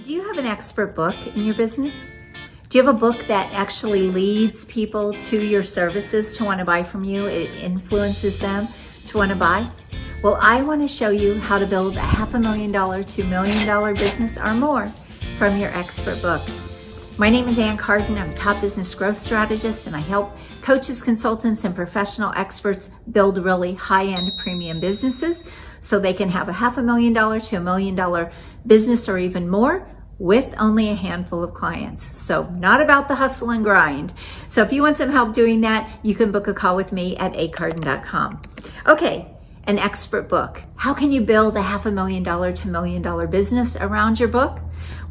Do you have an expert book in your business? Do you have a book that actually leads people to your services to want to buy from you? It influences them to want to buy? Well, I want to show you how to build a $500,000 to $1 million business or more from your expert book. My name is Carden. I'm a top business growth strategist, and I help coaches, consultants, and professional experts build really high-end premium businesses so they can have a $500,000 to $1 million business or even more with only a handful of clients. So not about the hustle and grind. So if you want some help doing that, you can book a call with me at acarden.com. Okay. An expert book. How can you build a $500,000 to $1 million business around your book?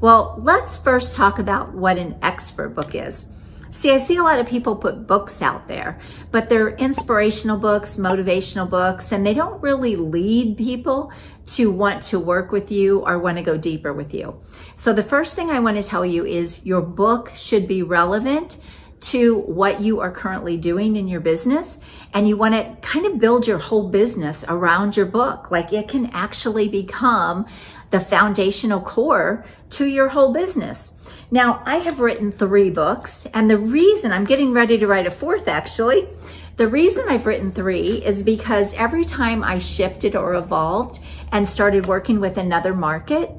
Well, let's first talk about what an expert book is. See, I see a lot of people put books out there, but they're inspirational books, motivational books, and they don't really lead people to want to work with you or want to go deeper with you. So the first thing I want to tell you is your book should be relevant to what you are currently doing in your business, and you want to kind of build your whole business around your book. Like, it can actually become the foundational core to your whole business. Now, I have written 3 books, and the reason I'm getting ready to write a 4th, actually, the reason I've written 3 is because every time I shifted or evolved and started working with another market,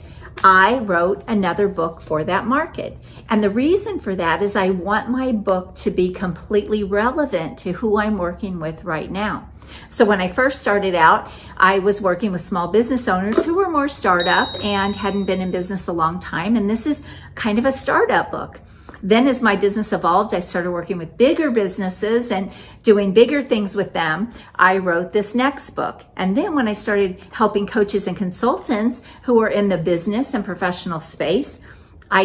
I wrote another book for that market. And the reason for that is I want my book to be completely relevant to who I'm working with right now. So when I first started out, I was working with small business owners who were more startup and hadn't been in business a long time. And this is kind of a startup book. Then as my business evolved, I started working with bigger businesses and doing bigger things with them. I wrote this next book. And then when I started helping coaches and consultants who are in the business and professional space, I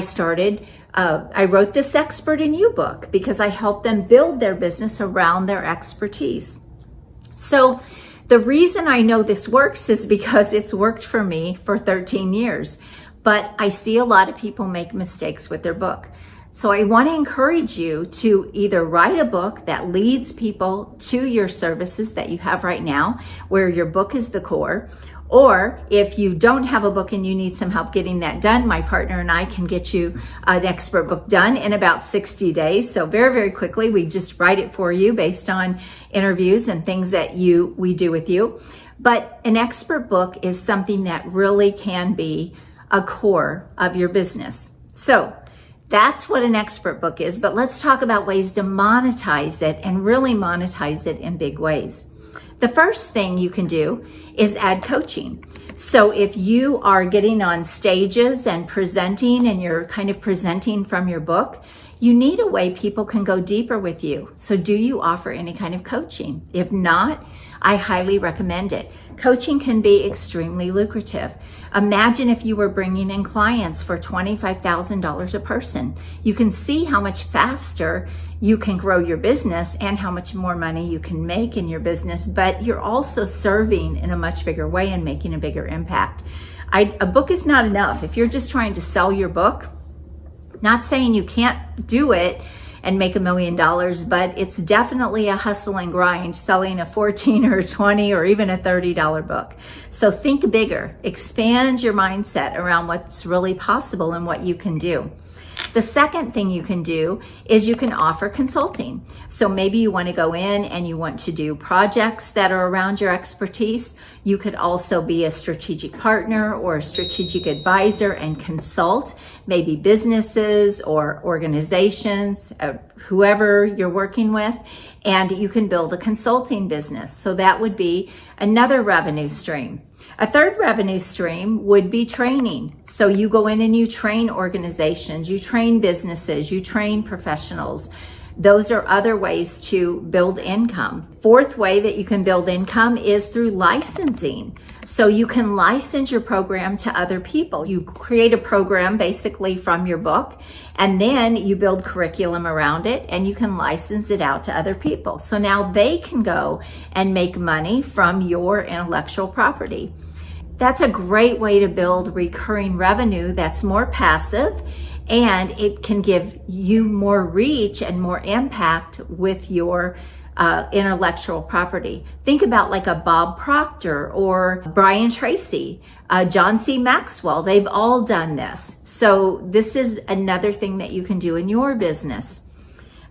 wrote this Expert in You book because I helped them build their business around their expertise. So the reason I know this works is because it's worked for me for 13 years. But I see a lot of people make mistakes with their book. So I want to encourage you to either write a book that leads people to your services that you have right now, where your book is the core, or if you don't have a book and you need some help getting that done, my partner and I can get you an expert book done in about 60 days. So very, very quickly, we just write it for you based on interviews and things that we do with you. But an expert book is something that really can be a core of your business. So that's what an expert book is, but let's talk about ways to monetize it and really monetize it in big ways. The first thing you can do is add coaching. So if you are getting on stages and presenting and you're kind of presenting from your book, you need a way people can go deeper with you. So do you offer any kind of coaching? If not, I highly recommend it. Coaching can be extremely lucrative. Imagine if you were bringing in clients for $25,000 a person. You can see how much faster you can grow your business and how much more money you can make in your business, but you're also serving in a much bigger way and making a bigger impact. A book is not enough. If you're just trying to sell your book, not saying you can't do it and make $1 million, but it's definitely a hustle and grind selling a $14 or $20 or even a $30 book. So think bigger, expand your mindset around what's really possible and what you can do. The second thing you can do is you can offer consulting. So maybe you want to go in and you want to do projects that are around your expertise. You could also be a strategic partner or a strategic advisor and consult maybe businesses or organizations, whoever you're working with, and you can build a consulting business. So that would be another revenue stream. A third revenue stream would be training. So you go in and you train organizations, you train businesses, you train professionals. Those are other ways to build income. Fourth way that you can build income is through licensing. So you can license your program to other people. You create a program basically from your book, and then you build curriculum around it, and you can license it out to other people. So now they can go and make money from your intellectual property. That's a great way to build recurring revenue that's more passive, and it can give you more reach and more impact with your intellectual property. Think about like a Bob Proctor or Brian Tracy, John C. Maxwell. They've all done this. So this is another thing that you can do in your business.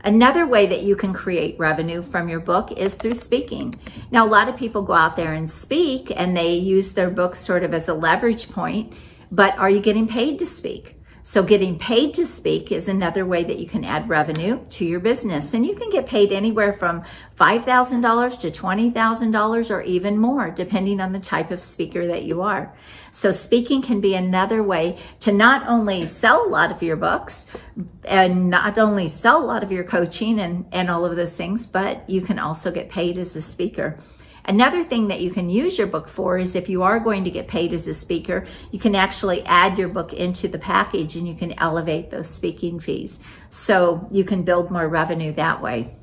Another way that you can create revenue from your book is through speaking. Now, a lot of people go out there and speak and they use their book sort of as a leverage point, but are you getting paid to speak? So getting paid to speak is another way that you can add revenue to your business. And you can get paid anywhere from $5,000 to $20,000 or even more, depending on the type of speaker that you are. So speaking can be another way to not only sell a lot of your books and not only sell a lot of your coaching and all of those things, but you can also get paid as a speaker. Another thing that you can use your book for is if you are going to get paid as a speaker, you can actually add your book into the package and you can elevate those speaking fees. So you can build more revenue that way.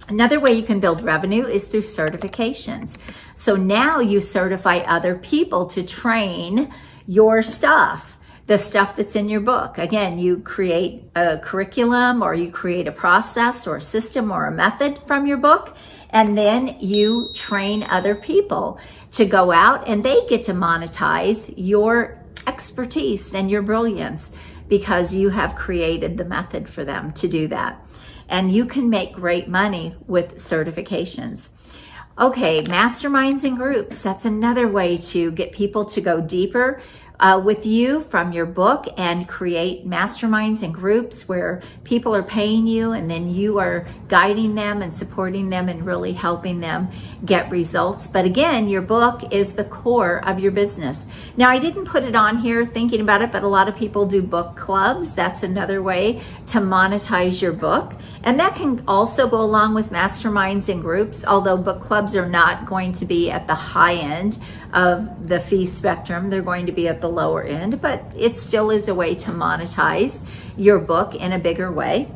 Another way you can build revenue is through certifications. So now you certify other people to train your stuff, the stuff that's in your book. Again, you create a curriculum or you create a process or a system or a method from your book, and then you train other people to go out and they get to monetize your expertise and your brilliance because you have created the method for them to do that. And you can make great money with certifications. Okay, masterminds and groups. That's another way to get people to go deeper with you from your book and create masterminds and groups where people are paying you and then you are guiding them and supporting them and really helping them get results. But again, your book is the core of your business. Now, I didn't put it on here thinking about it, but a lot of people do book clubs. That's another way to monetize your book. And that can also go along with masterminds and groups, although book clubs are not going to be at the high end of the fee spectrum. They're going to be at the lower end, but it still is a way to monetize your book in a bigger way.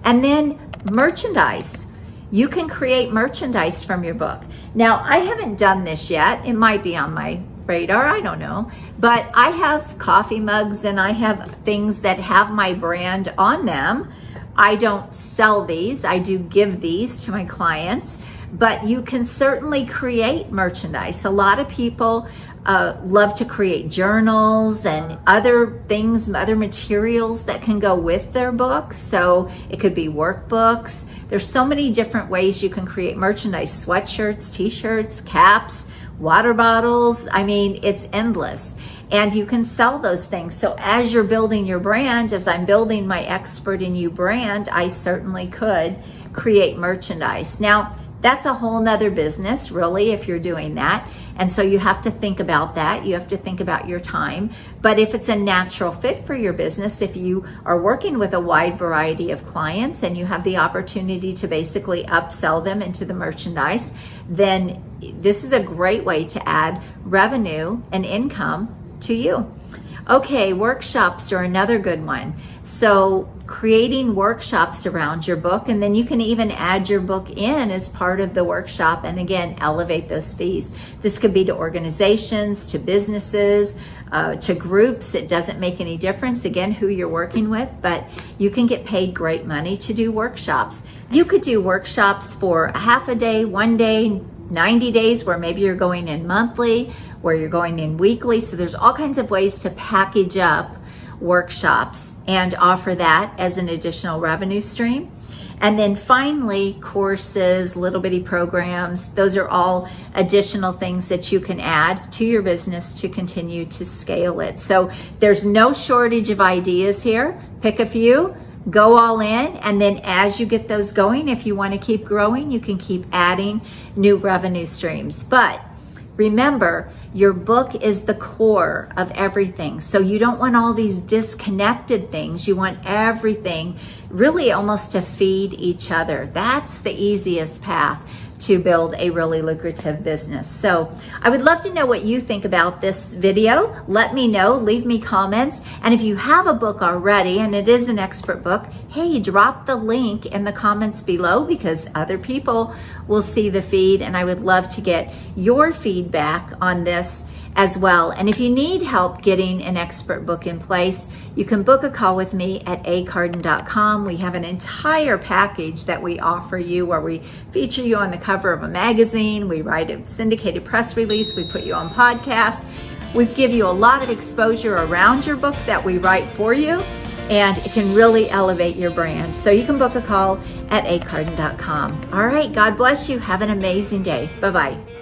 And then merchandise. You can create merchandise from your book. Now, I haven't done this yet. It might be on my radar, I don't know. But I have coffee mugs and I have things that have my brand on them. I don't sell these. I do give these to my clients, but you can certainly create merchandise. A lot of people love to create journals and other things, other materials that can go with their books. So it could be workbooks. There's so many different ways you can create merchandise: sweatshirts, t-shirts, caps, water bottles. I mean, it's endless. And you can sell those things. So as you're building your brand, as I'm building my Expert in You brand, I certainly could create merchandise. Now, that's a whole nother business, really, if you're doing that. And so you have to think about that. You have to think about your time. But if it's a natural fit for your business, if you are working with a wide variety of clients and you have the opportunity to basically upsell them into the merchandise, then this is a great way to add revenue and income to you. Okay, workshops are another good one. So creating workshops around your book, and then you can even add your book in as part of the workshop and again, elevate those fees. This could be to organizations, to businesses, to groups. It doesn't make any difference, again, who you're working with, but you can get paid great money to do workshops. You could do workshops for a half a day, 1 day, 90 days, where maybe you're going in monthly, where you're going in weekly. So there's all kinds of ways to package up workshops and offer that as an additional revenue stream. And then finally, courses, little bitty programs. Those are all additional things that you can add to your business to continue to scale it. So there's no shortage of ideas here. Pick a few, go all in, and then as you get those going, if you want to keep growing, you can keep adding new revenue streams. But remember, your book is the core of everything. So you don't want all these disconnected things. You want everything really almost to feed each other. That's the easiest path to build a really lucrative business. So I would love to know what you think about this video. Let me know, leave me comments. And if you have a book already and it is an expert book, hey, drop the link in the comments below because other people will see the feed, and I would love to get your feedback on this this as well. And if you need help getting an expert book in place, you can book a call with me at acarden.com. We have an entire package that we offer you where we feature you on the cover of a magazine, we write a syndicated press release, we put you on podcasts, we give you a lot of exposure around your book that we write for you, and it can really elevate your brand. So you can book a call at acarden.com. All right, God bless you. Have an amazing day. Bye-bye.